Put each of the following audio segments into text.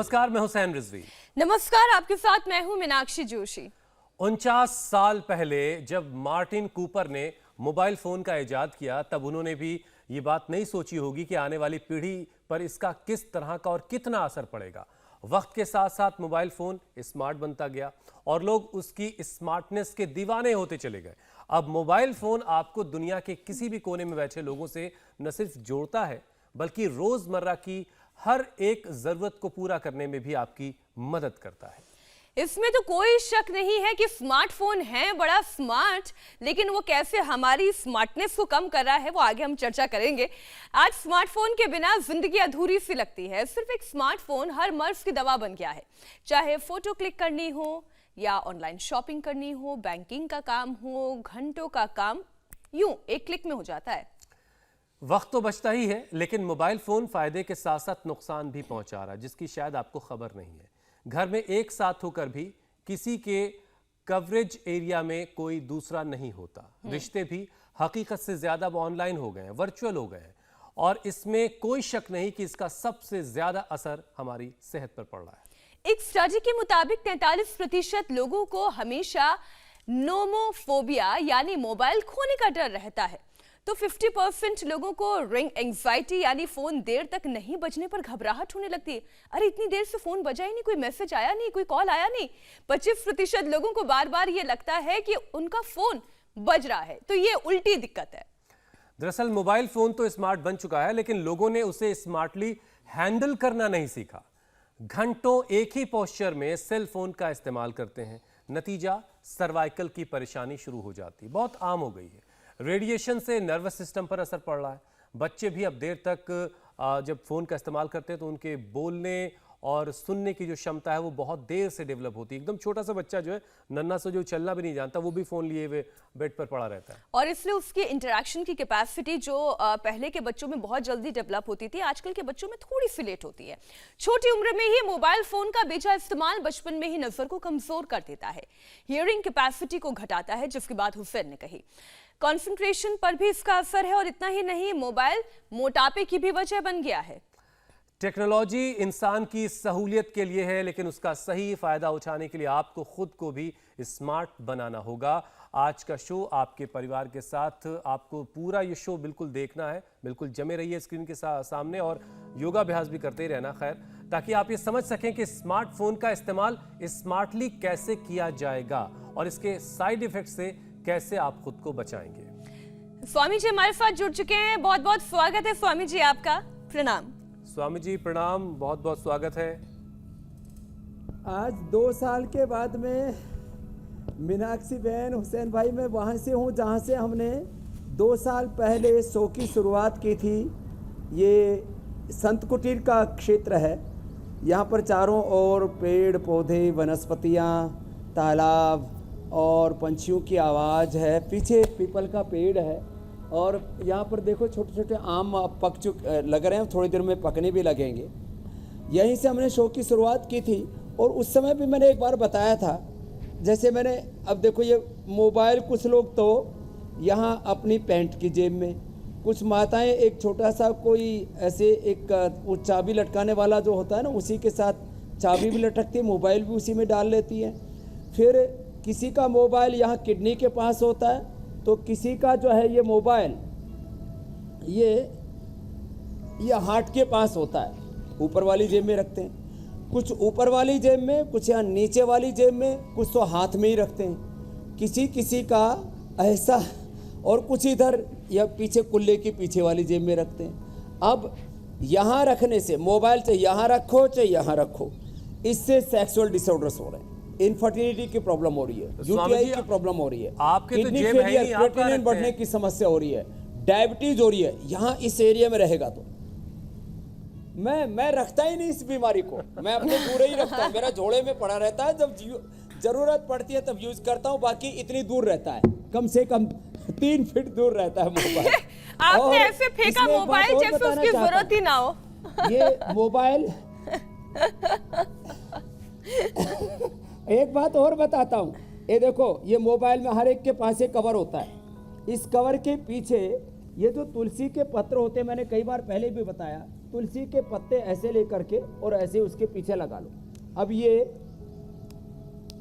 नमस्कार, मैं हुसैन रिजवी। नमस्कार, आपके साथ मैं हूं मीनाक्षी जोशी। 49 साल पहले जब मार्टिन कूपर ने मोबाइल फोन का इजाद किया, तब उन्होंने भी ये बात नहीं सोची होगी कि आने वाली पीढ़ी पर इसका किस तरह का और कितना असर पड़ेगा। वक्त के साथ साथ मोबाइल फोन स्मार्ट बनता गया और लोग उसकी स्मार्टनेस के दीवाने होते चले गए। अब मोबाइल फोन आपको दुनिया के किसी भी कोने में बैठे लोगों से न सिर्फ जोड़ता है, बल्कि रोजमर्रा की हर एक जरूरत को पूरा करने में भी आपकी मदद करता है। इसमें तो कोई शक नहीं है कि स्मार्टफोन है बड़ा स्मार्ट, लेकिन वो कैसे हमारी स्मार्टनेस को कम कर रहा है वो आगे हम चर्चा करेंगे। आज स्मार्टफोन के बिना जिंदगी अधूरी सी लगती है। सिर्फ एक स्मार्टफोन हर मर्ज की दवा बन गया है। चाहे फोटो क्लिक करनी हो या ऑनलाइन शॉपिंग करनी हो, बैंकिंग का काम हो, घंटों का काम यूं एक क्लिक में हो जाता है। वक्त तो बचता ही है, लेकिन मोबाइल फोन फायदे के साथ साथ नुकसान भी पहुंचा रहा है, जिसकी शायद आपको खबर नहीं है। घर में एक साथ होकर भी किसी के कवरेज एरिया में कोई दूसरा नहीं होता। रिश्ते भी हकीकत से ज्यादा ऑनलाइन हो गए हैं, वर्चुअल हो गए हैं, और इसमें कोई शक नहीं कि इसका सबसे ज्यादा असर हमारी सेहत पर पड़ रहा है। एक स्टडी के मुताबिक 43% लोगों को हमेशा नोमोफोबिया यानी मोबाइल खोने का डर रहता है, तो 50% लोगों को रिंग एंजाइटी यानी फोन देर तक नहीं बजने पर घबराहट होने लगती है। अरे इतनी देर से फोन बजा ही नहीं, कोई मैसेज आया नहीं, कोई कॉल आया नहीं। 25% लोगों को बार बार ये लगता है कि उनका फोन बज रहा है, तो ये उल्टी दिक्कत है। दरअसल मोबाइल फोन तो स्मार्ट बन चुका है, लेकिन लोगों ने उसे स्मार्टली हैंडल करना नहीं सीखा। घंटों एक ही पोस्चर में सेल फोन का इस्तेमाल करते हैं। नतीजा सर्वाइकल की परेशानी शुरू हो जाती, बहुत आम हो गई है। रेडिएशन से नर्वस सिस्टम पर असर पड़ रहा है। बच्चे भी अब देर तक जब फोन का इस्तेमाल करते हैं तो उनके बोलने और सुनने की जो क्षमता है वो बहुत देर से डेवलप होती है। एकदम छोटा सा बच्चा जो है, नन्ना सा, जो चलना भी नहीं जानता, वो भी फोन लिए हुए बेड पर पड़ा रहता है। और इसलिए उसकी इंटरेक्शन की कैपेसिटी जो पहले के बच्चों में बहुत जल्दी डेवलप होती थी, आजकल के बच्चों में थोड़ी सी लेट होती है। छोटी उम्र में ही मोबाइल फोन का बेजा इस्तेमाल बचपन में ही नजर को कमजोर कर देता है, हियरिंग कैपेसिटी को घटाता है, जिसकी बात हुसैन ने कही। कंसंट्रेशन पर भी इसका असर है, और इतना ही नहीं, मोबाइल मोटापे की भी वजह बन गया है। टेक्नोलॉजी इंसान की सहूलियत के लिए है, लेकिन उसका सही फायदा उठाने के लिए आपको खुद को भी स्मार्ट बनाना होगा। आज का शो आपके परिवार के साथ, आपको पूरा ये शो बिल्कुल देखना है। बिल्कुल जमे रहिए स्क्रीन के सामने और योगाभ्यास भी करते ही रहना, खैर, ताकि आप ये समझ सकें कि स्मार्टफोन का इस्तेमाल स्मार्टली कैसे किया जाएगा और इसके साइड इफेक्ट से कैसे आप खुद को बचाएंगे। स्वामी जी हमारे साथ जुड़ चुके हैं, बहुत बहुत स्वागत है स्वामी जी आपका। प्रणाम स्वामी जी, प्रणाम, बहुत बहुत स्वागत है। आज 2 साल के बाद में मीनाक्षी बहन, हुसैन भाई, मैं वहाँ से हूँ जहाँ से हमने 2 साल पहले शो की शुरुआत की थी। ये संत कुटीर का क्षेत्र है। यहाँ पर चारों ओर पेड़ पौधे, वनस्पतियाँ, तालाब और पंछियों की आवाज़ है। पीछे पीपल का पेड़ है और यहाँ पर देखो छोटे छोटे आम लग रहे हैं, थोड़ी देर में पकने भी लगेंगे। यहीं से हमने शो की शुरुआत की थी और उस समय भी मैंने एक बार बताया था, जैसे मैंने, अब देखो ये मोबाइल, कुछ लोग तो यहाँ अपनी पैंट की जेब में, कुछ माताएं एक छोटा सा कोई ऐसे एक वो चाबी लटकाने वाला जो होता है ना, उसी के साथ चाबी भी लटकती है, मोबाइल भी उसी में डाल लेती है। फिर किसी का मोबाइल यहाँ किडनी के पास होता है, तो किसी का जो है ये मोबाइल ये हार्ट के पास होता है, ऊपर वाली जेब में रखते हैं। कुछ ऊपर वाली जेब में, कुछ यहाँ नीचे वाली जेब में, कुछ तो हाथ में ही रखते हैं। किसी का ऐसा, और कुछ इधर या पीछे कुल्ले की पीछे वाली जेब में रखते हैं। अब यहाँ रखने से, मोबाइल चाहे यहाँ रखो चाहे यहाँ रखो, इससे सेक्सुअल डिसऑर्डर्स हो रहे हैं, इनफर्टिलिटी की प्रॉब्लम हो रही है, यूटीआई की प्रॉब्लम हो रही है, किडनी फेलियर, क्रिएटिनिन बढ़ने की समस्या हो रही है, डायबिटीज हो रही है। यहाँ इस एरिया में रहेगा तो मैं रखता ही नहीं इस बीमारी को, मैं अपने दूर ही रखता हूँ। मेरा झोले में पड़ा रहता है, जब जरूरत पड़ती है तब यूज करता हूँ, बाकी इतनी दूर रहता है, कम से कम 3 फीट दूर रहता है मोबाइल। आपने ऐसे फेंका मोबाइल जैसे उसकी जरूरत ही ना हो। ये मोबाइल एक बात और बताता हूँ, ये देखो, ये मोबाइल में हर एक के पास एक कवर होता है। इस कवर के पीछे ये जो तुलसी के पत्र होते हैं, मैंने कई बार पहले भी बताया, तुलसी के पत्ते ऐसे लेकर के और ऐसे उसके पीछे लगा लो। अब ये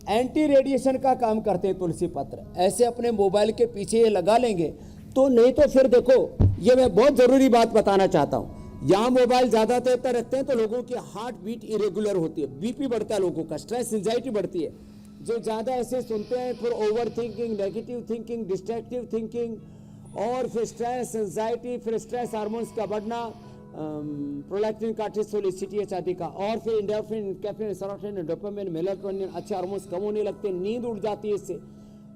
एंटी रेडिएशन का काम करते हैं तुलसी पत्र, ऐसे अपने मोबाइल के पीछे ये लगा लेंगे तो नहीं तो फिर देखो, ये मैं बहुत जरूरी बात बताना चाहता हूं, यहाँ मोबाइल ज्यादा देर तक रखते हैं तो लोगों की हार्ट बीट इरेगुलर होती है, बीपी बढ़ता है, लोगों का स्ट्रेस एंजाइटी बढ़ती है। जो ज्यादा ऐसे सुनते हैं फिर over thinking, negative thinking, destructive thinking, और फिर स्ट्रेस एंजाइटी, फिर स्ट्रेस हार्मोन्स का बढ़ना, प्रोलैक्टिन, कार्टिसोल, एसीटीएच आदि का, और फिर endorphin, caffeine, serotonin, dopamine, melatonin, अच्छे हार्मोन्स कम होने लगते हैं, नींद उड़ जाती है इससे,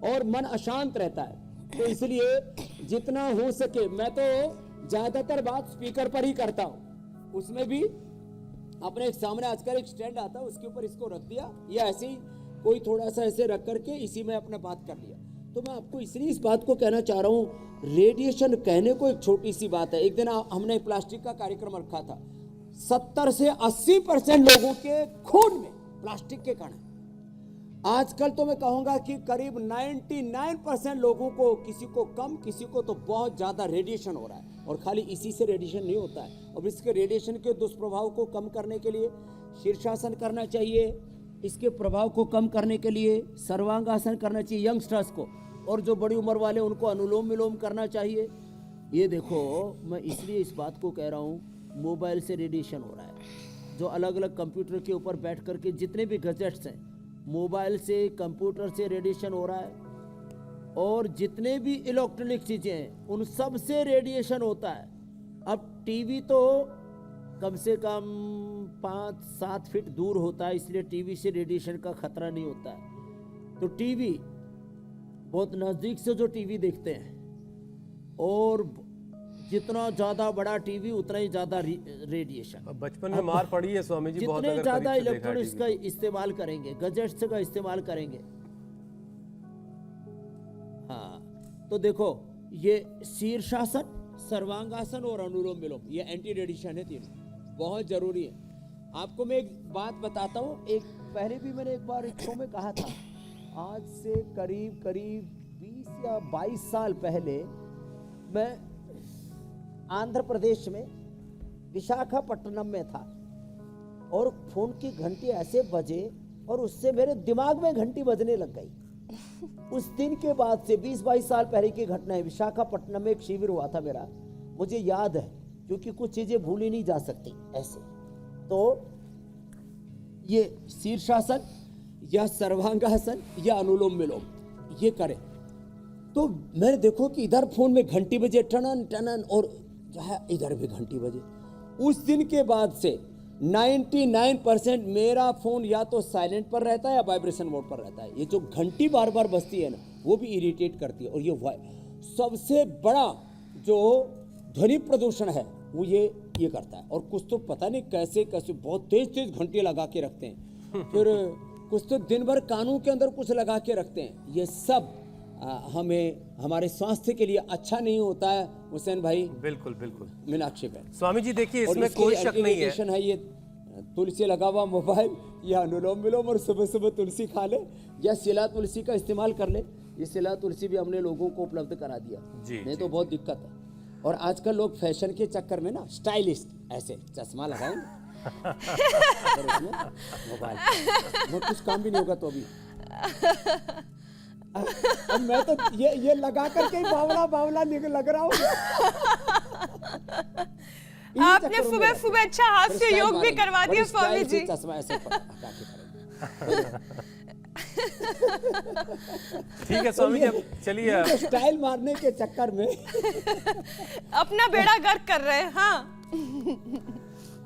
और मन अशांत रहता है। तो इसलिए जितना हो सके, मैं तो ज्यादातर बात स्पीकर पर ही करता हूँ, उसमें भी अपने सामने आजकल एक स्टैंड आता है उसके ऊपर इसको रख दिया, या ऐसे ही कोई थोड़ा सा ऐसे रख करके इसी में अपना बात कर लिया। तो मैं आपको इसलिए इस बात को कहना चाह रहा हूँ, रेडिएशन कहने को एक छोटी सी बात है। एक दिन हमने प्लास्टिक का कार्यक्रम रखा था, 70 से 80% लोगों के खून में प्लास्टिक के कण। आजकल तो मैं कहूंगा कि करीब 99% लोगों को, किसी को कम, किसी को तो बहुत ज्यादा रेडिएशन हो रहा है। और खाली इसी से रेडिएशन नहीं होता है, और इसके रेडिएशन के दुष्प्रभाव को कम करने के लिए शीर्षासन करना चाहिए, इसके प्रभाव को कम करने के लिए सर्वांगासन करना चाहिए यंगस्टर्स को, और जो बड़ी उम्र वाले उनको अनुलोम विलोम करना चाहिए। ये देखो, मैं इसलिए इस बात को कह रहा हूँ, मोबाइल से रेडिएशन हो रहा है, जो अलग अलग कंप्यूटर के ऊपर बैठ करके जितने भी गैजेट्स हैं, मोबाइल से, कंप्यूटर से रेडिएशन हो रहा है, और जितने भी इलेक्ट्रॉनिक चीज़ें हैं उन सब से रेडिएशन होता है। अब टीवी तो कम से कम 5-7 फीट दूर होता है, इसलिए टीवी से रेडिएशन का खतरा नहीं होता है। तो टीवी बहुत नज़दीक से जो टीवी देखते हैं, और जितना ज़्यादा बड़ा टीवी उतना ही ज़्यादा रेडिएशन। बचपन में मार पड़ी है स्वामी जी, बहुत जितने अगर ज़्यादा करीब से देखा है इलेक्ट्रॉनिक्स टीवी। का इस्तेमाल करेंगे, गैजेट्स का इस्तेमाल करेंगे, हाँ, तो देखो ये शीर्षासन, सर्वांगासन और अनुलोम विलोम, ये एंटी रेडिएशन है, तीनों बहुत जरूरी है। आपको मैं एक बात बताता हूँ, एक पहले भी मैंने एक बार एक शो में कहा था, आज से करीब 20 या 22 साल पहले मैं आंध्र प्रदेश में विशाखापट्टनम में था, और फोन की घंटी ऐसे बजे और उससे मेरे दिमाग में घंटी बजने लग गई। उस दिन के बाद से 20-22 साल पहले की घटना है, विशाखापट्टनम में एक शिविर हुआ था मेरा, मुझे याद है, क्योंकि कुछ चीजें भूली नहीं जा सकती ऐसे। तो ये शीर्षासन या सर्वांगासन या अनुलोम विलोम ये करें, तो मैंने देखो कि इधर फोन में घंटी बजे, टनन टनन, और जो है इधर भी घंटी बजे। उस दिन के बाद से 99% मेरा फोन या तो साइलेंट पर रहता है या वाइब्रेशन मोड पर रहता है। ये जो घंटी बार बार बजती है ना, वो भी इरिटेट करती है। और ये सबसे बड़ा जो ध्वनि प्रदूषण है वो ये करता है। और कुछ तो पता नहीं कैसे कैसे बहुत तेज तेज घंटी लगा के रखते हैं, फिर कुछ तो दिन भर कानों के अंदर कुछ लगा के रखते हैं। ये सब हमें हमारे स्वास्थ्य के लिए अच्छा नहीं होता है हुसैन भाई। बिल्कुल बिल्कुल मीनाक्षी बहन, स्वामी जी देखिए, और इसमें कोई शक नहीं है, ये तुलसी लगा हुआ मोबाइल या अनुलोम विलोम, और सुबह सुबह तुलसी खा ले या सिला तुलसी का इस्तेमाल कर ले। ये सिला तुलसी भी हमने लोगों को उपलब्ध करा दिया, नहीं तो बहुत दिक्कत है। और आजकल लोग फैशन के चक्कर में ना स्टाइलिस्ट ऐसे चश्मा लगाएंगे और उसमें मोबाइल, वो कुछ काम भी नहीं होगा तो अभी। अब मैं तो ये लगा करके ही बावला लग रहा हूँ। आपने सुबह सुबह अच्छा हास्य योग भी करवा दिया स्वामी जी। चश्मा ऐसे ठीक है स्वामी जी, अब चलिए। स्टाइल मारने के चक्कर में अपना बेड़ा गर्क कर रहे हैं।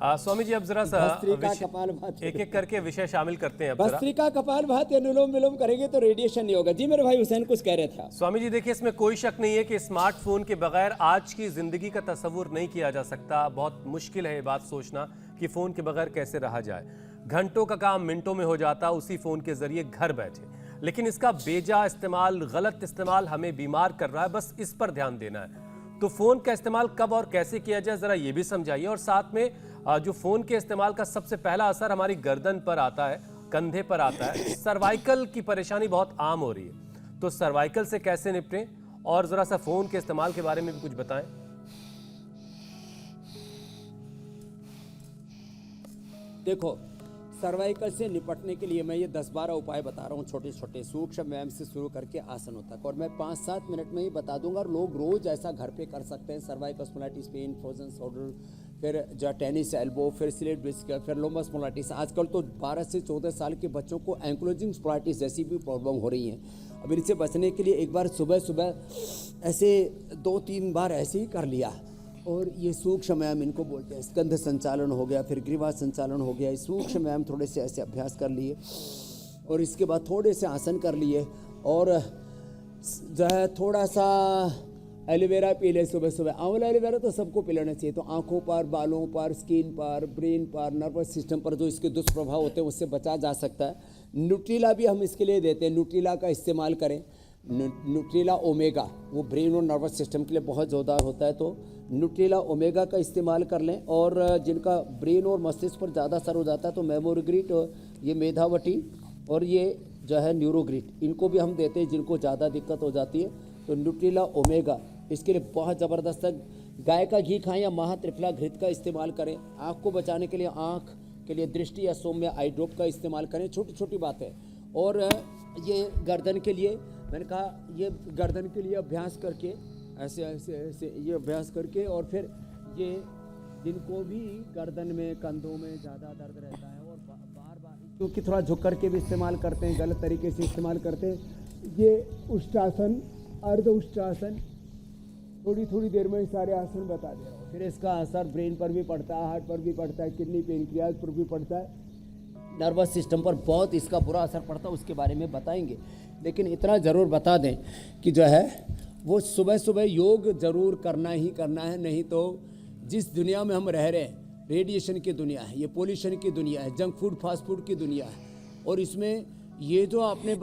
हाँ स्वामी जी, अब जरा सा भस्त्रिका कपालभाति, एक एक करके विषय शामिल करते हैं। अब जरा भस्त्रिका कपालभाति अनुलोम विलोम करेंगे तो रेडिएशन नहीं होगा। जी मेरे भाई हुसैन कुछ कह रहे थे। स्वामी जी देखिए, इसमें कोई शक नहीं है कि स्मार्टफोन के बगैर आज की जिंदगी का तस्वुर नहीं किया जा सकता। बहुत मुश्किल है ये बात सोचना कि फोन के बगैर कैसे रहा जाए। घंटों का काम मिनटों में हो जाता उसी फोन के जरिए घर बैठे, लेकिन इसका बेजा इस्तेमाल, गलत इस्तेमाल हमें बीमार कर रहा है। बस इस पर ध्यान देना है। तो फोन का इस्तेमाल कब और कैसे किया जाए, जरा ये भी समझाइए। और साथ में जो फोन के इस्तेमाल का सबसे पहला असर हमारी गर्दन पर आता है, कंधे पर आता है। सर्वाइकल की परेशानी बहुत आम हो रही है, तो सर्वाइकल से कैसे निपटें, और जरा सा फोन के इस्तेमाल के बारे में भी कुछ बताएं। देखो, सर्वाइकल से निपटने के लिए मैं ये 10-12 उपाय बता रहा हूँ, छोटे छोटे सूक्ष्म व्यायाम से शुरू करके आसनों तक, और मैं 5-7 मिनट में ही बता दूंगा, और लोग रोज ऐसा घर पे कर सकते हैं। Cervical spondylitis pain, frozen shoulder, फिर जो टेनिस एल्बो, फिर स्लिट डिस्क, फिर लंबा स्पॉन्डिलाइटिस। आजकल तो 12 से 14 साल के बच्चों को एंक्लोजिंग स्पॉन्डिलाइटिस जैसी भी प्रॉब्लम हो रही है। अब इनसे बचने के लिए एक बार सुबह सुबह ऐसे 2-3 बार ऐसे ही कर लिया, और ये सूक्ष्म व्यायाम इनको बोलते हैं। स्कंध संचालन हो गया, फिर ग्रीवा संचालन हो गया, सूक्ष्म व्यायाम थोड़े से ऐसे अभ्यास कर लिए, और इसके बाद थोड़े से आसन कर लिए, और जो है थोड़ा सा एलोवेरा पी ले सुबह सुबह। आंवला एलोवेरा तो सबको पी लेना चाहिए। तो आँखों पर, बालों पर, स्किन पर, ब्रेन पर, नर्वस सिस्टम पर जो इसके दुष्प्रभाव होते हैं उससे बचा जा सकता है। न्यूट्रीला भी हम इसके लिए देते हैं, न्यूट्रीला का इस्तेमाल करें। न्यूट्रीला ओमेगा वो ब्रेन और नर्वस सिस्टम के लिए बहुत जोरदार होता है, तो न्यूट्रीला ओमेगा का इस्तेमाल कर लें। और जिनका ब्रेन और मस्तिष्क पर ज़्यादा असर हो जाता है तो मेमोरीग्रिट, ये मेधावटी, और ये जो है न्यूरोग्रिट, इनको भी हम देते हैं जिनको ज़्यादा दिक्कत हो जाती है। तो न्यूट्रीला ओमेगा इसके लिए बहुत ज़बरदस्त है। गाय का घी खाएं या महा त्रिफला घृत का इस्तेमाल करें। आँख को बचाने के लिए, आँख के लिए दृष्टि या सौम्य आई ड्रॉप का इस्तेमाल करें। छोटी छोटी बातें। और ये गर्दन के लिए, मैंने कहा ये गर्दन के लिए अभ्यास करके ऐसे ऐसे ऐसे ये अभ्यास करके, और फिर ये जिनको भी गर्दन में, कंधों में ज़्यादा दर्द रहता है और बार बार क्योंकि थोड़ा झुक करके भी इस्तेमाल करते हैं, गलत तरीके से इस्तेमाल करते हैं, ये उष्ट्रासन, अर्ध उष्ट्रासन, थोड़ी थोड़ी देर में सारे आसन बता दे रहा हूँ। फिर इसका असर ब्रेन पर भी पड़ता है, हार्ट पर भी पड़ता है, किडनी पेनक्रियाज पर भी पड़ता है, नर्वस सिस्टम पर बहुत इसका बुरा असर पड़ता है, उसके बारे में बताएंगे। लेकिन इतना ज़रूर बता दें कि जो है वो सुबह सुबह योग ज़रूर करना ही करना है, नहीं तो जिस दुनिया में हम रह रहे हैं, रेडिएशन की दुनिया है, ये पोल्यूशन की दुनिया है, जंक फूड फास्ट फूड की दुनिया है, और इसमें ये जो आपने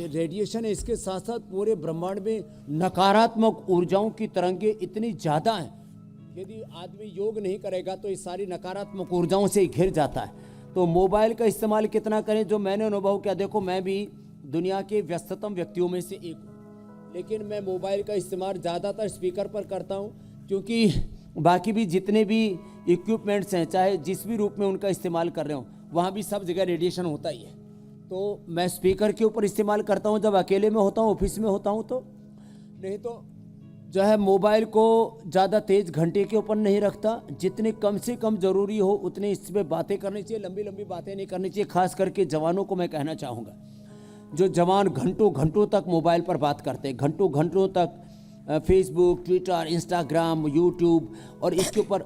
रेडिएशन है, इसके साथ साथ पूरे ब्रह्मांड में नकारात्मक ऊर्जाओं की तरंगें इतनी ज़्यादा हैं, यदि आदमी योग नहीं करेगा तो ये सारी नकारात्मक ऊर्जाओं से घिर जाता है। तो मोबाइल का इस्तेमाल कितना करें, जो मैंने अनुभव किया, देखो मैं भी दुनिया के व्यस्ततम व्यक्तियों में से एक हूँ, लेकिन मैं मोबाइल का इस्तेमाल ज़्यादातर स्पीकर पर करता हूँ, क्योंकि बाकी भी जितने भी इक्विपमेंट्स हैं, चाहे जिस भी रूप में उनका इस्तेमाल कर रहे हो, वहाँ भी सब जगह रेडिएशन होता ही है। तो मैं स्पीकर के ऊपर इस्तेमाल करता हूँ जब अकेले में होता हूँ, ऑफिस में होता हूँ, तो नहीं तो जो है मोबाइल को ज़्यादा तेज़ घंटे के ऊपर नहीं रखता। जितने कम से कम ज़रूरी हो उतने इसमें बातें करनी चाहिए, लंबी लंबी बातें नहीं करनी चाहिए। खास करके जवानों को मैं कहना चाहूँगा, जो जवान घंटों घंटों तक मोबाइल पर बात करते हैं, घंटों घंटों तक फेसबुक, ट्विटर, इंस्टाग्राम, यूट्यूब, और इसके ऊपर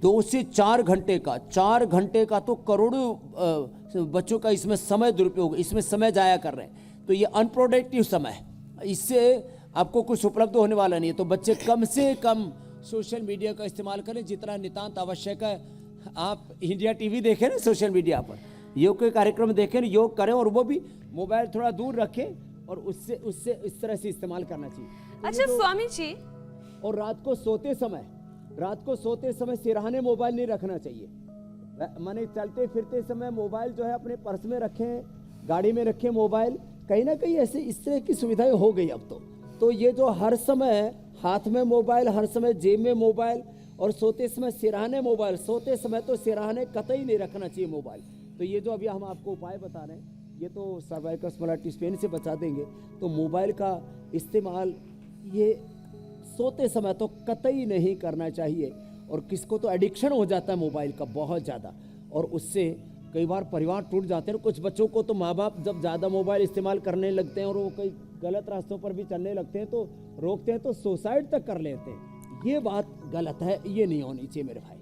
2 से 4 घंटे का तो करोड़ों बच्चों का इसमें समय दुरुपयोग, इसमें समय जाया कर रहे हैं। तो ये अनप्रोडक्टिव समय है, इससे आपको कुछ उपलब्ध होने वाला नहीं है। तो बच्चे कम से कम सोशल मीडिया का इस्तेमाल करें जितना नितांत आवश्यक है। आप इंडिया टीवी देखें ना, सोशल मीडिया पर योग के कार्यक्रम देखें, योग करें, और वो भी मोबाइल थोड़ा दूर रखें, और उससे इस तरह से इस्तेमाल करना चाहिए। अच्छा स्वामी जी, और रात को सोते समय सिरहाने मोबाइल नहीं रखना चाहिए। माने चलते फिरते समय मोबाइल जो है अपने पर्स में रखें, गाड़ी में रखें मोबाइल, कहीं ना कहीं ऐसे इस तरह की सुविधाएं हो गई अब तो ये जो हर समय हाथ में मोबाइल, हर समय जेब में मोबाइल, और सोते समय सिरहाने मोबाइल, सोते समय तो सिरहाने कतई नहीं रखना चाहिए मोबाइल। तो ये जो अभी हम आपको उपाय बता रहे हैं, ये तो सर्वाइकल स्पॉन्डिलाइटिस पेन से बचा देंगे। तो मोबाइल का इस्तेमाल ये सोते समय तो कतई नहीं करना चाहिए, और किसको तो एडिक्शन हो जाता है मोबाइल का बहुत ज़्यादा, और उससे कई बार परिवार टूट जाते हैं। कुछ बच्चों को तो माँ बाप जब ज़्यादा मोबाइल इस्तेमाल करने लगते हैं और वो कई गलत रास्तों पर भी चलने लगते हैं, तो रोकते हैं तो सुसाइड तक कर लेते हैं। ये बात गलत है, ये नहीं होनी चाहिए मेरे भाई।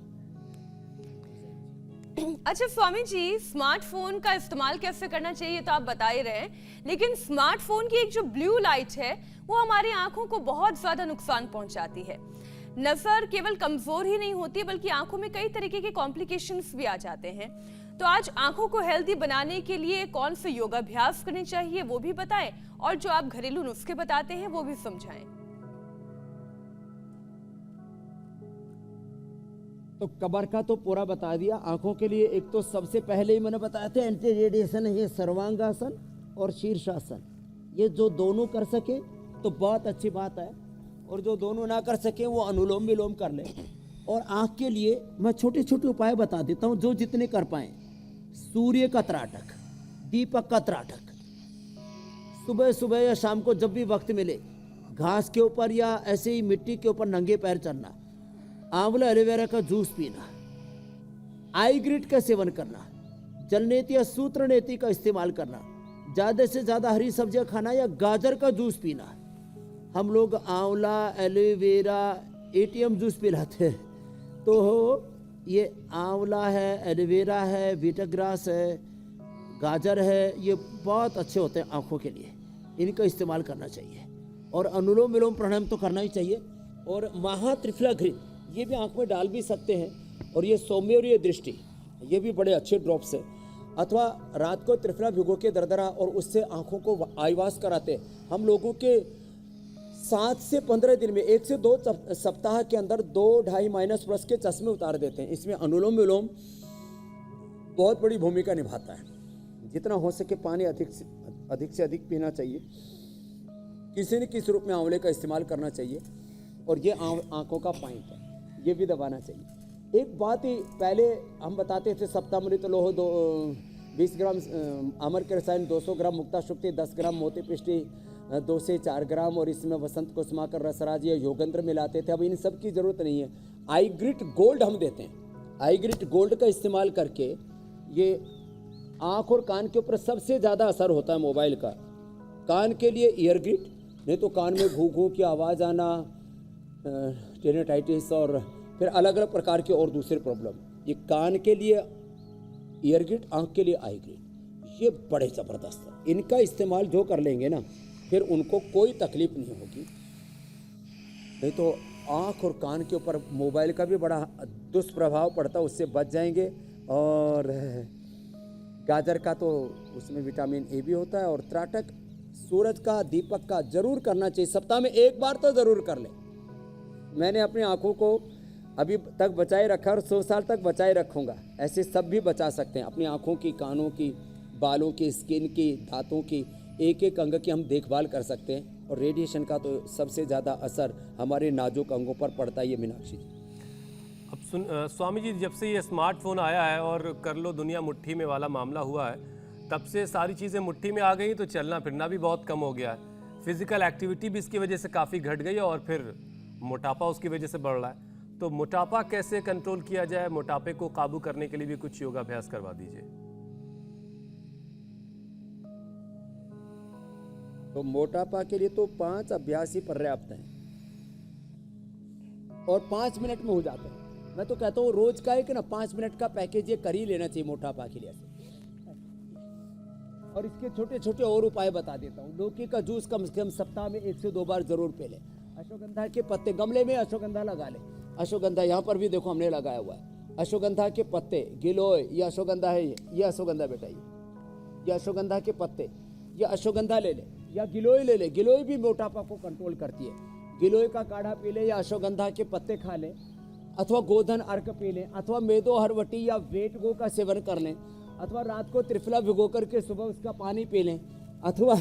अच्छा स्वामी जी, स्मार्टफोन का इस्तेमाल कैसे करना चाहिए तो आप बता ही रहे हैं, लेकिन स्मार्टफोन की एक जो ब्लू लाइट है वो हमारी आंखों को बहुत ज्यादा नुकसान पहुंचाती है। नजर केवल कमजोर ही नहीं होती बल्कि आंखों में कई तरीके के कॉम्प्लिकेशंस भी आ जाते हैं। तो आज आंखों को हेल्दी बनाने के लिए कौन से योगाभ्यास करने चाहिए वो भी बताएं, और जो आप घरेलू नुस्खे बताते हैं वो भी समझाएं। तो कमर का तो पूरा बता दिया। आंखों के लिए एक तो सबसे पहले ही मैंने बताया था एंटी रेडिएशन है, ये सर्वांगासन और शीर्षासन। ये जो दोनों कर सके तो बहुत अच्छी बात है, और जो दोनों ना कर सके वो अनुलोम विलोम कर ले। और आँख के लिए मैं छोटे छोटे उपाय बता देता हूँ जो जितने कर पाएँ। सूर्य का त्राटक, दीपक का त्राटक, सुबह सुबह या शाम को जब भी वक्त मिले घास के ऊपर या ऐसे ही मिट्टी के ऊपर नंगे पैर चलना, आंवला एलोवेरा का जूस पीना, आई ग्रिट का सेवन करना, जलनेति या सूत्र नेति का इस्तेमाल करना, ज़्यादा से ज़्यादा हरी सब्जियां खाना या गाजर का जूस पीना। हम लोग आंवला एलोवेरा एटीएम जूस पिलाते हैं, तो ये आंवला है, एलोवेरा है, वीटाग्रास है, गाजर है, ये बहुत अच्छे होते हैं आँखों के लिए, इनका इस्तेमाल करना चाहिए। और अनुलोम विलोम प्राणायाम तो करना ही चाहिए। और महात्रिफला घृत ये भी आँख में डाल भी सकते हैं, और ये सौम्य और ये दृष्टि ये भी बड़े अच्छे ड्रॉप्स हैं। अथवा रात को त्रिफला भिगो के दरदरा और उससे आँखों को आईवास कराते हैं। हम लोगों के 7 से 15 दिन में 1 से 2 सप्ताह के अंदर 2-2.5 माइनस प्लस के चश्मे उतार देते हैं। इसमें अनुलोम विलोम बहुत बड़ी भूमिका निभाता है। जितना हो सके पानी अधिक से अधिक पीना चाहिए। किसी न किसी रूप में आंवले का इस्तेमाल करना चाहिए। और ये आंखों का पॉइंट है, ये भी दबाना चाहिए। एक बात ही पहले हम बताते थे, सप्तामृत लोह 20 ग्राम अमर के रसायन, 200 ग्राम मुक्ता शुक्ति, 10 ग्राम मोती पृष्टि, 2 से 4 ग्राम, और इसमें वसंत कुसुमाकर रसराज या योगंत्र मिलाते थे। अब इन सब की ज़रूरत नहीं है। आई ग्रिट गोल्ड हम देते हैं। आई ग्रिट गोल्ड का इस्तेमाल करके ये आँख और कान के ऊपर सबसे ज़्यादा असर होता है मोबाइल का। कान के लिए ईयर ग्रिट, नहीं तो कान में घू घू की आवाज़ आना, टेनेटाइटिस और फिर अलग अलग प्रकार के और दूसरे प्रॉब्लम। ये कान के लिए ईयर ग्रिट, आँख के लिए आई ग्रिट, ये बड़े ज़बरदस्त है। इनका इस्तेमाल जो कर लेंगे ना, फिर उनको कोई तकलीफ नहीं होगी। नहीं तो आँख और कान के ऊपर मोबाइल का भी बड़ा दुष्प्रभाव पड़ता है, उससे बच जाएंगे। और गाजर का तो उसमें विटामिन ए भी होता है। और त्राटक सूरज का, दीपक का जरूर करना चाहिए। सप्ताह में एक बार तो ज़रूर कर लें। मैंने अपनी आँखों को अभी तक बचाए रखा और 100 साल तक बचाए रखूँगा। ऐसे सब भी बचा सकते हैं। अपनी आँखों की, कानों की, बालों की, स्किन की, दांतों की, एक एक अंग की हम देखभाल कर सकते हैं। और रेडिएशन का तो सबसे ज़्यादा असर हमारे नाजुक अंगों पर पड़ता है। ये मीनाक्षी जी, अब स्वामी जी, जब से ये स्मार्टफोन आया है और कर लो दुनिया मुट्ठी में वाला मामला हुआ है, तब से सारी चीज़ें मुट्ठी में आ गई, तो चलना फिरना भी बहुत कम हो गया है। फिजिकल एक्टिविटी भी इसकी वजह से काफ़ी घट गई है, और फिर मोटापा उसकी वजह से बढ़ रहा है। तो मोटापा कैसे कंट्रोल किया जाए? मोटापे को काबू करने के लिए भी कुछ योगाभ्यास करवा दीजिए। तो मोटापा के लिए तो 5 अभ्यास ही पर्याप्त हैं और 5 मिनट में हो जाते हैं। मैं तो कहता हूँ रोज का एक ना 5 मिनट का पैकेज ये कर ही लेना चाहिए मोटापा के लिए। और इसके छोटे छोटे और उपाय बता देता हूँ। लौकी का जूस कम से कम सप्ताह में 1 से 2 बार जरूर पी लें। अश्वगंधा के पत्ते, गमले में अश्वगंधा लगा लें। अश्वगंधा यहाँ पर भी देखो हमने लगाया हुआ है। अश्वगंधा के पत्ते, गिलोय, ये अश्वगंधा है, ये अश्वगंधा बेटा, ये अश्वगंधा के पत्ते, ये अश्वगंधा ले ले या गिलोय ले ले। गिलोय भी मोटापा को कंट्रोल करती है। गिलोय का काढ़ा पी ले या अश्वगंधा के पत्ते खा लें, अथवा गोधन अर्क पी लें, अथवा मेदो हरवटी या वेट गो का सेवन कर लें, अथवा रात को त्रिफला भिगो करके सुबह उसका पानी पी लें, अथवा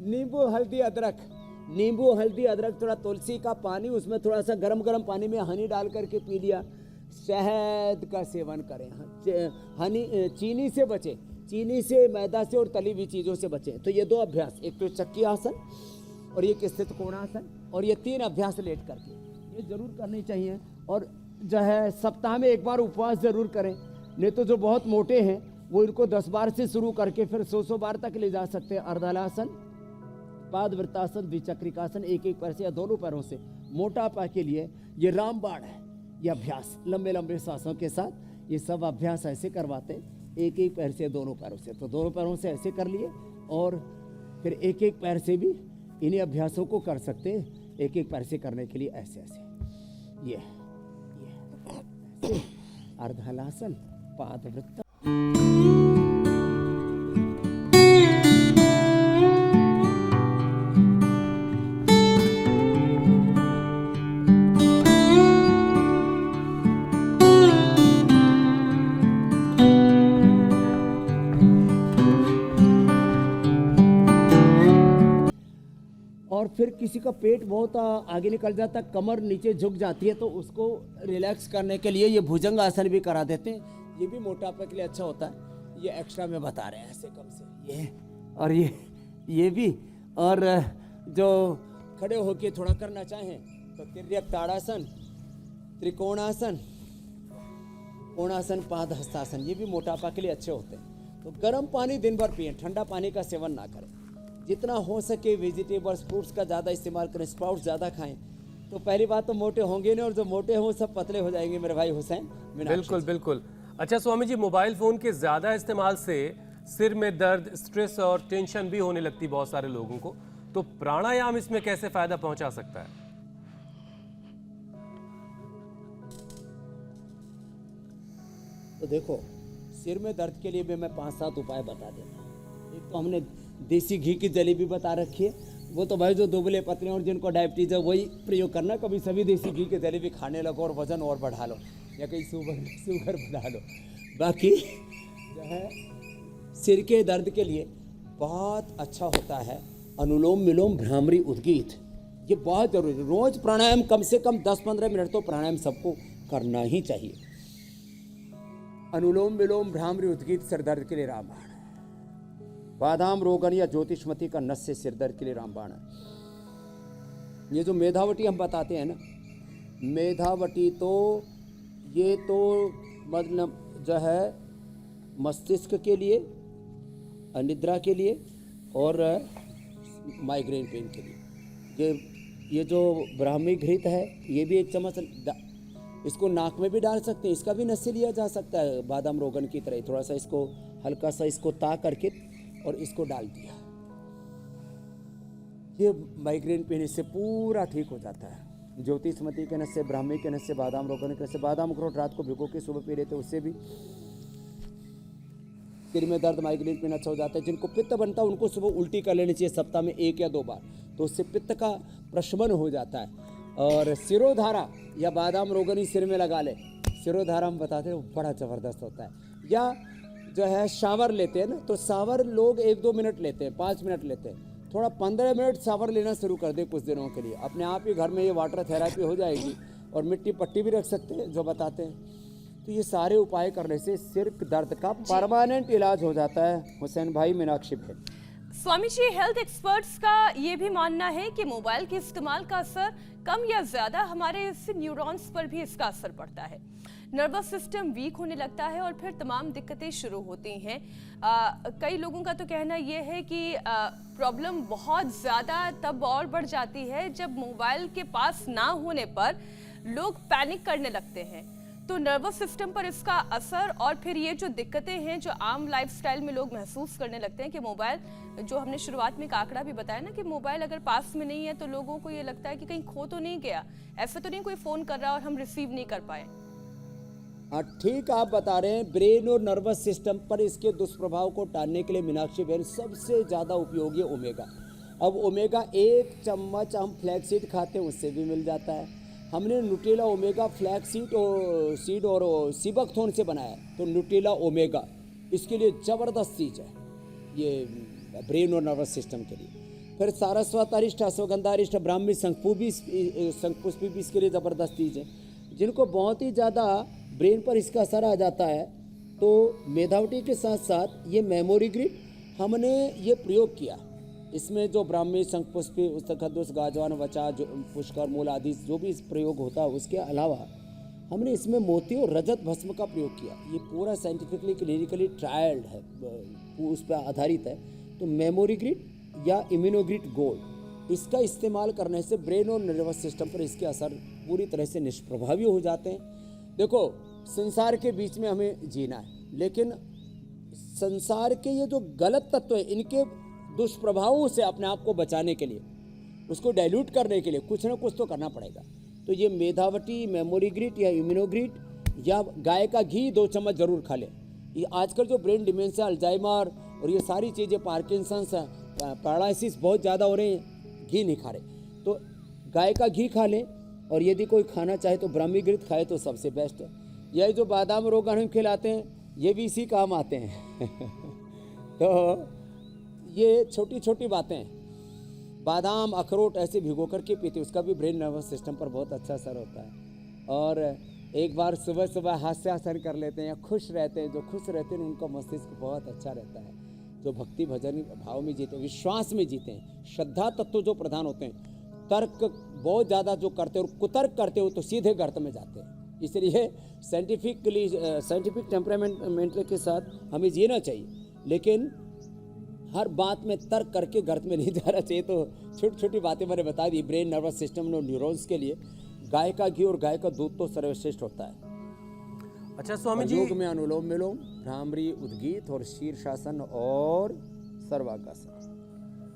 नींबू हल्दी अदरक, नींबू हल्दी अदरक, थोड़ा तुलसी का पानी, उसमें थोड़ा सा गरम गरम पानी में हनी डाल करके पी लिया। शहद का सेवन करें। हनी, चीनी से बचें, चीनी से, मैदा से और तली हुई चीज़ों से बचें। तो ये 2 अभ्यास, एक तो चक्की आसन और ये स्थित कोणासन, और ये 3 अभ्यास लेट करके ये जरूर करनी चाहिए। और जो है सप्ताह में 1 बार उपवास जरूर करें। नहीं तो जो बहुत मोटे हैं वो इनको 10 बार से शुरू करके फिर 100 बार तक ले जा सकते हैं। अर्धहलासन, पादवृत्तासन, द्विचक्रिकासन, एक एक पैर से या दोनों पैरों से। मोटापा के लिए ये रामबाण है, ये अभ्यास लंबे लंबे सांसों के साथ ये सब अभ्यास ऐसे करवाते हैं, एक एक पैर से, दोनों पैरों से। तो दोनों पैरों से ऐसे कर लिए और फिर एक एक पैर से भी इन्हीं अभ्यासों को कर सकते हैं। एक एक पैर से करने के लिए ऐसे ऐसे, ये अर्धहलासन, पादवृत्त। और फिर किसी का पेट बहुत आगे निकल जाता है, कमर नीचे झुक जाती है, तो उसको रिलैक्स करने के लिए ये भुजंग आसन भी करा देते हैं। ये भी मोटापे के लिए अच्छा होता है। ये एक्स्ट्रा में बता रहे हैं ऐसे कम से ये, और ये भी। और जो खड़े होके थोड़ा करना चाहें तो तिर्यक ताड़ासन, त्रिकोणासन, कोणासन, पाद हस्तासन, ये भी मोटापा के लिए अच्छे होते हैं। तो गर्म पानी दिन भर पिएं, ठंडा पानी का सेवन ना करें। जितना हो सके वेजिटेबल्स, फ्रूट्स का ज़्यादा इस्तेमाल करें, स्प्राउट्स ज़्यादा खाएं। तो पहली बात तो मोटे होंगे नहीं, और जो मोटे हों सब पतले हो जाएंगे मेरे भाई हुसैन। बिल्कुल बिल्कुल। अच्छा स्वामी जी, मोबाइल फ़ोन के ज़्यादा इस्तेमाल से सिर में दर्द, स्ट्रेस और टेंशन भी होने लगती बहुत सारे लोगों को, तो प्राणायाम इसमें कैसे फ़ायदा पहुंचा सकता है? तो देखो, सिर में दर्द के लिए भी मैं 5-7 उपाय बता देता हूँ। एक तो हमने देसी घी की जलेबी बता रखी है, वो तो भाई जो दुबले पतले और जिनको डायबिटीज है वही प्रयोग करना। कभी सभी देसी घी की जलेबी खाने लगो और वजन और बढ़ा लो, या कहीं शुगर बढ़ा लो। बाकी जो है सिर के दर्द के लिए बहुत अच्छा होता है अनुलोम विलोम भ्रामरी उद्गीत। ये बहुत जरूरी है। रोज प्राणायाम कम से कम 10-15 मिनट तो प्राणायाम सबको करना ही चाहिए। अनुलोम विलोम भ्रामरी उद्गीत सिर दर्द के लिए रामबाण है। बादाम रोगन या ज्योतिषमती का नस से सिर दर्द के लिए रामबाण है। ये जो मेधावटी हम बताते हैं ना, मेधावटी तो ये तो मतलब जो है मस्तिष्क के लिए, अनिद्रा के लिए और माइग्रेन पेन के लिए। ये जो ब्राह्मी घृत है, ये भी 1 चम्मच इसको नाक में भी डाल सकते हैं, इसका भी नस्य लिया जा सकता है बादाम रोगन की तरह। थोड़ा सा इसको हल्का सा इसको ता करके और इसको डाल दिया, ये माइग्रेन पेन इससे पूरा ठीक हो जाता है। ज्योतिषमती के नस से, ब्राह्मी के नस से, बादाम रोगन के नस से। बादाम अखरोट रात को भिगो के सुबह पी लेते, उससे भी सिर में दर्द, माइग्रेन पेन अच्छा हो जाता है। जिनको पित्त बनता है उनको सुबह उल्टी कर लेनी चाहिए सप्ताह में 1 या 2 बार, तो उससे पित्त का प्रशमन हो जाता है। और सिरोधारा या बादाम रोगनी सिर में लगा ले, सिरोधारा हम बताते हैं वो बड़ा ज़बरदस्त होता है। या जो है शावर लेते हैं ना, तो शावर लोग 1-2 मिनट लेते हैं, 5 मिनट लेते हैं। थोड़ा 15 मिनट शावर लेना शुरू कर दे कुछ दिनों के लिए, अपने आप ही घर में ये वाटर थेरेपी हो जाएगी। और मिट्टी पट्टी भी रख सकते हैं जो बताते हैं। तो ये सारे उपाय करने से सिर दर्द का परमानेंट इलाज हो जाता है। हुसैन भाई, मीनाक्षी बहन। स्वामी जी, हेल्थ एक्सपर्ट्स का ये भी मानना है कि मोबाइल के इस्तेमाल का असर कम या ज्यादा हमारे न्यूरॉन्स पर भी इसका असर पड़ता है। नर्वस सिस्टम वीक होने लगता है और फिर तमाम दिक्कतें शुरू होती हैं। कई लोगों का तो कहना यह है कि प्रॉब्लम बहुत ज़्यादा तब और बढ़ जाती है जब मोबाइल के पास ना होने पर लोग पैनिक करने लगते हैं। तो नर्वस सिस्टम पर इसका असर और फिर ये जो दिक्कतें हैं जो आम लाइफस्टाइल में लोग महसूस करने लगते हैं कि मोबाइल, जो हमने शुरुआत में एक आंकड़ा भी बताया ना कि मोबाइल अगर पास में नहीं है तो लोगों को ये लगता है कि कहीं खो तो नहीं गया, ऐसा तो नहीं कोई फ़ोन कर रहा और हम रिसीव नहीं कर पाए। हाँ ठीक आप बता रहे हैं। ब्रेन और नर्वस सिस्टम पर इसके दुष्प्रभाव को टालने के लिए मीनाक्षी बहन सबसे ज़्यादा उपयोगी है ओमेगा। अब ओमेगा 1 चम्मच हम फ्लैक्स खाते हैं उससे भी मिल जाता है। हमने न्यूट्रेला ओमेगा फ्लैक्स सीड और सीबकथोर्न से बनाया, तो न्यूट्रेला ओमेगा इसके लिए ज़बरदस्त चीज़ है, ये ब्रेन और नर्वस सिस्टम के लिए। फिर सारस्वत अरिष्ट, अश्वगंधा अरिष्ट, ब्राह्मी शंखपुष्पी भी इसके लिए ज़बरदस्त चीज़ है। जिनको बहुत ही ज़्यादा ब्रेन पर इसका असर आ जाता है, तो मेधावटी के साथ साथ ये मेमोरी ग्रिड हमने ये प्रयोग किया। इसमें जो ब्राह्मी, शंखपुष्पी, उस्तखद्दुस, गाजवान, वचा, जो पुष्कर, मूल आदि जो भी इस प्रयोग होता है, उसके अलावा हमने इसमें मोती और रजत भस्म का प्रयोग किया। ये पूरा साइंटिफिकली क्लिनिकली ट्रायल्ड है, उस पर आधारित है। तो मेमोरी ग्रिड या इम्यूनोग्रिड गोल्ड, इसका इस्तेमाल करने से ब्रेन और नर्वस सिस्टम पर इसके असर पूरी तरह से निष्प्रभावी हो जाते हैं। देखो, संसार के बीच में हमें जीना है, लेकिन संसार के ये जो गलत तत्व है, इनके दुष्प्रभावों से अपने आप को बचाने के लिए, उसको डाइल्यूट करने के लिए कुछ ना कुछ तो करना पड़ेगा। तो ये मेधावटी, मेमोरी ग्रिड या इम्यूनोग्रिड या गाय का घी 2 चम्मच जरूर खा लें। ये आजकल जो ब्रेन डिमेंशिया, अल्जाइमर और ये सारी चीज़ें, पार्किंसंस, पैरालिसिस बहुत ज़्यादा हो रहे हैं, घी नहीं खा रहे, तो गाय का घी खा लें। और यदि कोई खाना चाहे तो ब्राह्मी घृत खाए तो सबसे बेस्ट है। यही जो बादाम रोगन हम खिलाते हैं, ये भी इसी काम आते हैं। तो ये छोटी छोटी बातें हैं। बादाम अखरोट ऐसे भिगो करके पीते, उसका भी ब्रेन नर्वस सिस्टम पर बहुत अच्छा असर होता है। और एक बार सुबह सुबह हास्यासन कर लेते हैं या खुश रहते हैं, जो खुश रहते हैं उनका मस्तिष्क बहुत अच्छा रहता है। जो भक्ति भजन भाव में जीते, विश्वास में जीते हैं, श्रद्धा तत्व जो प्रधान होते हैं, तर्क बहुत ज़्यादा जो करते हो और कुतर्क करते हो तो सीधे गर्त में जाते हैं। इसलिए साइंटिफिक टेम्परामेंट के साथ हमें जीना चाहिए, लेकिन हर बात में तर्क करके गर्त में नहीं जाना चाहिए। तो छोटी छोटी बातें मैंने बता दी। ब्रेन नर्वस सिस्टम और न्यूरॉन्स के लिए गाय का घी और गाय का दूध तो सर्वश्रेष्ठ होता है। अच्छा स्वामी जी, योग में अनुलोम विलोम, भ्रामरी, उद्गीत और शीर्षासन और सर्वांगासन।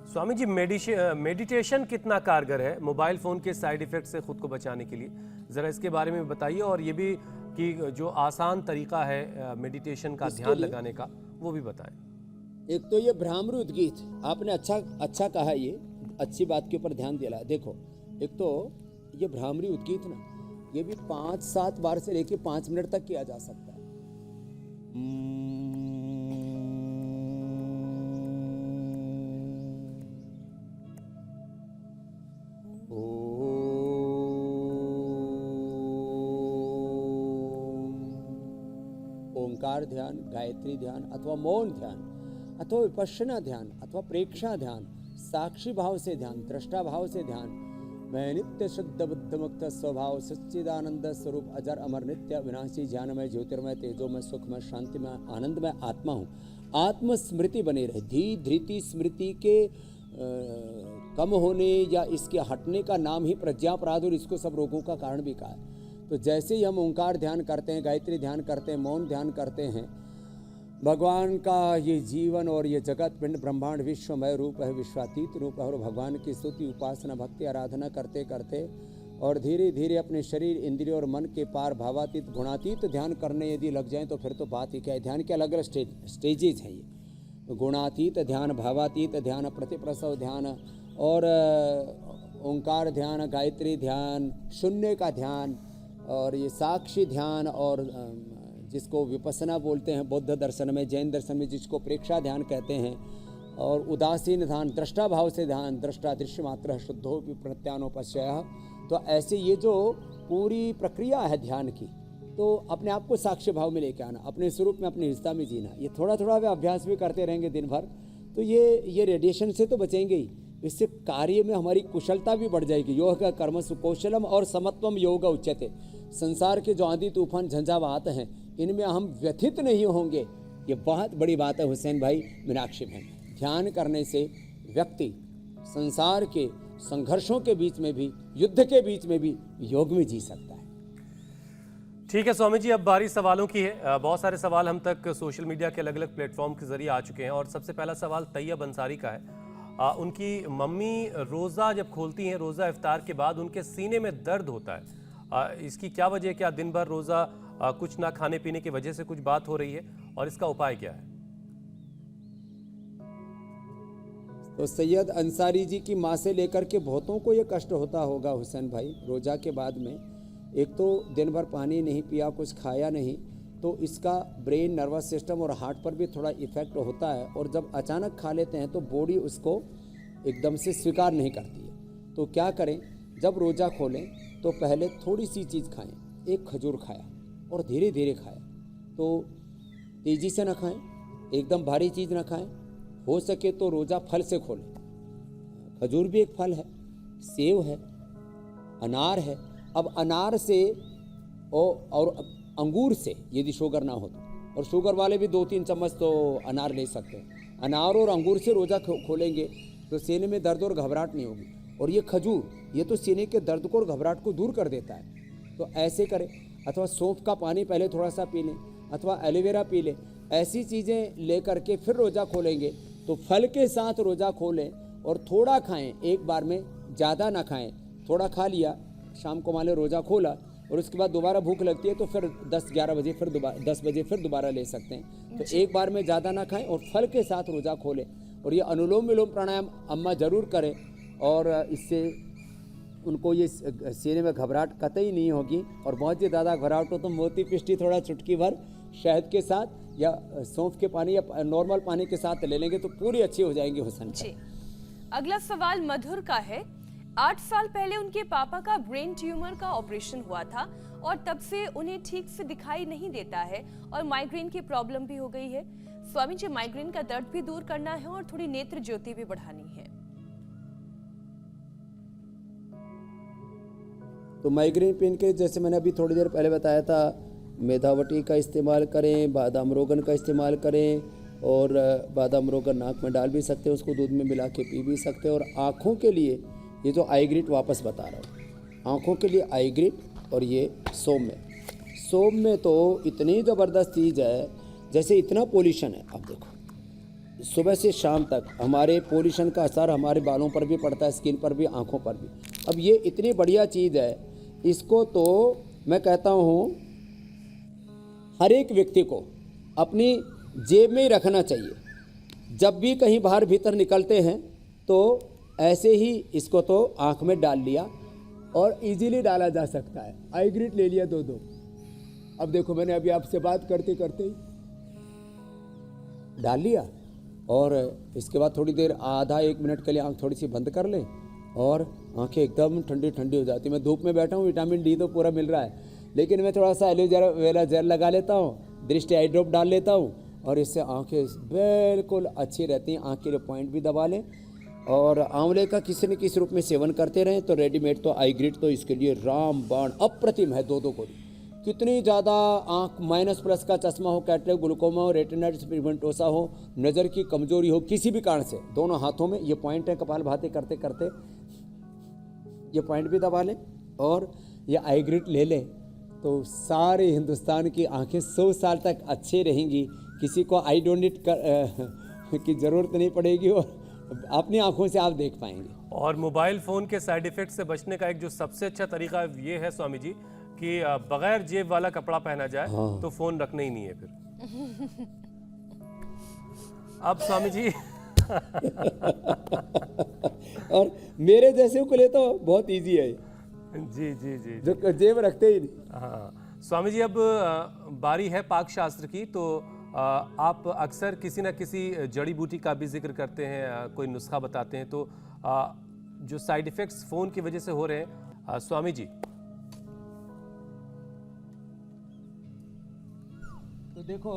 स्वामी जी मेडिटेशन कितना कारगर है मोबाइल फ़ोन के साइड इफ़ेक्ट से खुद को बचाने के लिए, ज़रा इसके बारे में बताइए। और ये भी कि जो आसान तरीका है मेडिटेशन का, ध्यान लगाने का, वो भी बताएं। एक तो ये भ्रामरी उद्गीत, आपने अच्छा कहा, ये अच्छी बात के ऊपर ध्यान दिला। देखो, एक तो ये भ्रामरी उद्गीत ना, ये भी 5-7 बार से लेके 5 मिनट तक किया जा सकता है। ओंकार ध्यान, गायत्री ध्यान अथवा मौन ध्यान अथवा विपश्यना ध्यान अथवा प्रेक्षा ध्यान, साक्षी भाव से ध्यान, दृष्टा भाव से ध्यान। मैं नित्य शुद्ध बुद्ध मुक्त स्वभाव सच्चिदानंद स्वरूप अजर अमर नित्य विनाशी ज्ञानमय ज्योतिर्मय तेजोमय सुखमय शांतिमय आनंदमय आत्मा हूँ। आत्मस्मृति बनी रहे। धी धृति स्मृति के कम होने या इसके हटने का नाम ही प्रज्ञापराध और इसको सब रोगों का कारण भी कहा है। तो जैसे ही हम ओंकार ध्यान करते हैं, गायत्री ध्यान करते हैं, मौन ध्यान करते हैं, भगवान का ये जीवन और ये जगत पिंड ब्रह्मांड विश्वमय रूप है, विश्वातीत रूप है, और भगवान की स्तुति उपासना भक्ति आराधना करते करते और धीरे धीरे अपने शरीर इंद्रियों और मन के पार भावातीत गुणातीत ध्यान करने यदि लग जाएं तो फिर तो बात ही क्या है। ध्यान के अलग अलग स्टेजेज हैं। ये गुणातीत ध्यान, भावातीत ध्यान, प्रतिप्रसव ध्यान और ओंकार ध्यान, गायत्री ध्यान, शून्य का ध्यान और ये साक्षी ध्यान और जिसको विपස්සना बोलते हैं बौद्ध दर्शन में, जैन दर्शन में जिसको प्रेक्षा ध्यान कहते हैं, और उदासीन ध्यान, दृष्टा भाव से ध्यान, दृष्टा दृश्य मात्र शुद्धो प्रत्यानोपश्यः। तो ऐसे ये जो पूरी प्रक्रिया है ध्यान की, तो अपने आप को साक्ष्य भाव में लेके आना, अपने स्वरूप में अपनी निष्ठा में जीना, ये थोड़ा थोड़ा वे अभ्यास भी करते रहेंगे दिन भर, तो ये रेडिएशन से तो बचेंगे ही, इससे कार्य में हमारी कुशलता भी बढ़ जाएगी। योग का कर्मसु कौशलम और समत्वम योग उच्यते। संसार के जो आंधी तूफान झंझावात हैं, इनमें हम व्यथित नहीं होंगे। ये बहुत बड़ी बात है हुसैन भाई, मीनाक्षी बहन। ध्यान करने से व्यक्ति संसार के संघर्षों के बीच में भी, युद्ध के बीच में भी योग में जी सकता है। ठीक है स्वामी जी, अब बारी सवालों की है। बहुत सारे सवाल हम तक सोशल मीडिया के अलग अलग प्लेटफॉर्म के जरिए आ चुके हैं और सबसे पहला सवाल तैयब अंसारी का है। उनकी मम्मी रोज़ा जब खोलती हैं, रोज़ा इफ्तार के बाद उनके सीने में दर्द होता है। इसकी क्या वजह है? क्या दिन भर रोज़ा कुछ ना खाने पीने की वजह से कुछ बात हो रही है और इसका उपाय क्या है? तो सैयद अंसारी जी की माँ से लेकर के बहुतों को ये कष्ट होता होगा हुसैन भाई, रोज़ा के बाद में एक तो दिन भर पानी नहीं पिया, कुछ खाया नहीं, तो इसका ब्रेन नर्वस सिस्टम और हार्ट पर भी थोड़ा इफेक्ट होता है। और जब अचानक खा लेते हैं तो बॉडी उसको एकदम से स्वीकार नहीं करती है। तो क्या करें, जब रोज़ा खोलें तो पहले थोड़ी सी चीज़ खाएं। एक खजूर खाया और धीरे धीरे खाया, तो तेज़ी से ना खाएं, एकदम भारी चीज़ ना खाएं। हो सके तो रोज़ा फल से खोलें। खजूर भी एक फल है, सेब है, अनार है। अब अनार से और अंगूर से यदि शुगर ना हो तो, और शुगर वाले भी 2-3 चम्मच तो अनार ले सकते हैं। अनार और अंगूर से रोज़ा खोलेंगे तो सीने में दर्द और घबराहट नहीं होगी। और ये खजूर, ये तो सीने के दर्द को और घबराहट को दूर कर देता है। तो ऐसे करें, अथवा सौंफ का पानी पहले थोड़ा सा पी लें, अथवा एलोवेरा पी लें। ऐसी चीज़ें ले करके फिर रोज़ा खोलेंगे तो फल के साथ रोज़ा खोलें और थोड़ा खाएं, एक बार में ज़्यादा ना खाएं। थोड़ा खा लिया, शाम को मान लो रोज़ा खोला और उसके बाद दोबारा भूख लगती है तो फिर 10-11 बजे फिर दोबारा 10 बजे फिर दोबारा ले सकते हैं। तो एक बार में ज़्यादा ना खाएं और फल के साथ रोज़ा खोलें। और ये अनुलोम विलोम प्राणायाम अम्मा ज़रूर करें और इससे उनको ये सीने में घबराहट कतई नहीं होगी। और बहुत ही ज़्यादा घबराहट हो तो मोती पिष्टी थोड़ा चुटकी भर शहद के साथ या सौंफ के पानी या नॉर्मल पानी के साथ ले लेंगे तो पूरी अच्छी हो जाएंगी हुसैन। अगला सवाल मधुर का है। 8 साल पहले उनके पापा का ब्रेन ट्यूमर का ऑपरेशन हुआ था और तब से उन्हें ठीक से दिखाई नहीं देता है और माइग्रेन की प्रॉब्लम भी हो गई है। स्वामी जी, माइग्रेन का दर्द भी दूर करना है और थोड़ी नेत्र ज्योति भी बढ़ानी है। तो माइग्रेन पेन के जैसे मैंने अभी थोड़ी देर पहले बताया था, मेधावटी का इस्तेमाल करें, बादाम रोगन का इस्तेमाल करें, और बादाम रोगन नाक में डाल भी सकते हैं, उसको दूध में मिला के पी भी सकते हैं। और आँखों के लिए ये जो आई ग्रिट वापस बता रहा हूँ, आँखों के लिए आई ग्रिट और ये सोम में तो इतनी ज़बरदस्त चीज़ है। जैसे इतना पोल्यूशन है, अब देखो सुबह से शाम तक हमारे पोल्यूशन का असर हमारे बालों पर भी पड़ता है, स्किन पर भी, आँखों पर भी। अब ये इतनी बढ़िया चीज़ है, इसको तो मैं कहता हूँ हर एक व्यक्ति को अपनी जेब में ही रखना चाहिए। जब भी कहीं बाहर भीतर निकलते हैं तो ऐसे ही इसको तो आँख में डाल लिया, और इजीली डाला जा सकता है। आई ग्रिट ले लिया 2-2। अब देखो मैंने अभी आपसे बात करते करते ही डाल लिया, और इसके बाद थोड़ी देर आधा 1 मिनट के लिए आँख थोड़ी सी बंद कर लें और आँखें एकदम ठंडी ठंडी हो जाती। मैं धूप में बैठा हूँ, विटामिन डी तो पूरा मिल रहा है, लेकिन मैं थोड़ा सा एलोवेरा जेल लगा लेता हूँ, दृष्टि आई ड्रॉप डाल लेता हूँ, और इससे आँखें बिल्कुल अच्छी रहती हैं। आँख के लिए पॉइंट भी दबा लें, और आंवले का किसी न किसी रूप में सेवन करते रहें तो रेडीमेड तो आई ग्रिट तो इसके लिए रामबाण अप्रतिम है। 2-2 गोली, कितनी ज़्यादा आँख -+ का चश्मा हो, कैटरेक्ट, ग्लूकोमा हो, रेटिनाइटिस पिगमेंटोसा हो, नज़र की कमजोरी हो, किसी भी कारण से, दोनों हाथों में ये पॉइंट है, कपालभाति करते करते ये पॉइंट भी दबा लें और ये आई ग्रिट ले लें तो सारे हिंदुस्तान की आंखें 100 साल तक अच्छे रहेंगी। किसी को आई डोनेट की ज़रूरत नहीं पड़ेगी और अपनी आंखों से आप देख पाएंगे। और मोबाइल फ़ोन के साइड इफ़ेक्ट से बचने का एक जो सबसे अच्छा तरीका ये है स्वामी जी कि बगैर जेब वाला कपड़ा पहना जाए। हाँ। तो फ़ोन रखना ही नहीं है फिर। अब स्वामी जी और मेरे जैसे को लिए तो बहुत इजी है। जी जी जी जो जेब रखते ही नहीं। हाँ स्वामी जी, अब बारी है पाक शास्त्र की। तो आप अक्सर किसी न किसी जड़ी बूटी का भी जिक्र करते हैं, कोई नुस्खा बताते हैं। तो जो साइड इफ़ेक्ट्स फ़ोन की वजह से हो रहे हैं, स्वामी जी। तो देखो,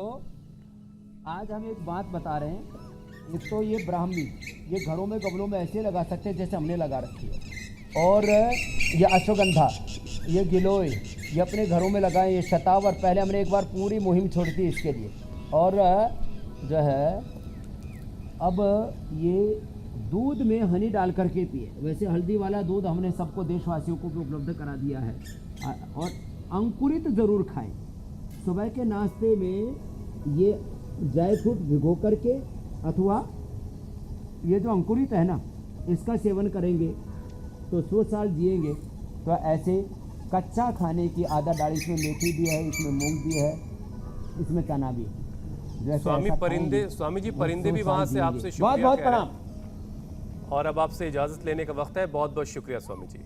आज हम एक बात बता रहे हैं। एक तो ये ब्राह्मी, ये घरों में गमलों में ऐसे लगा सकते हैं जैसे हमने लगा रखी है। और ये अश्वगंधा, ये गिलोय, ये अपने घरों में लगाएं। ये शतावर, पहले हमने एक बार पूरी मुहिम छोड़ी थी इसके लिए। और जो है अब ये दूध में हनी डाल करके पिए। वैसे हल्दी वाला दूध हमने सबको, देशवासियों को भी उपलब्ध करा दिया है। और अंकुरित ज़रूर खाएं। सुबह के नाश्ते में ये ड्राई फ्रूट भिगो करके, अथवा ये जो अंकुरित है ना, इसका सेवन करेंगे तो 100 साल जिएंगे। तो ऐसे कच्चा खाने की आदत डाली। इसमें मेथी भी है, इसमें मूंग भी है, इसमें चना भी है। स्वामी जी परिंदे भी वहां से आपसे शुक्रिया बहुत बहुत कह रहे हैं। प्रणाम। और अब आपसे इजाज़त लेने का वक्त है। बहुत बहुत शुक्रिया स्वामी जी।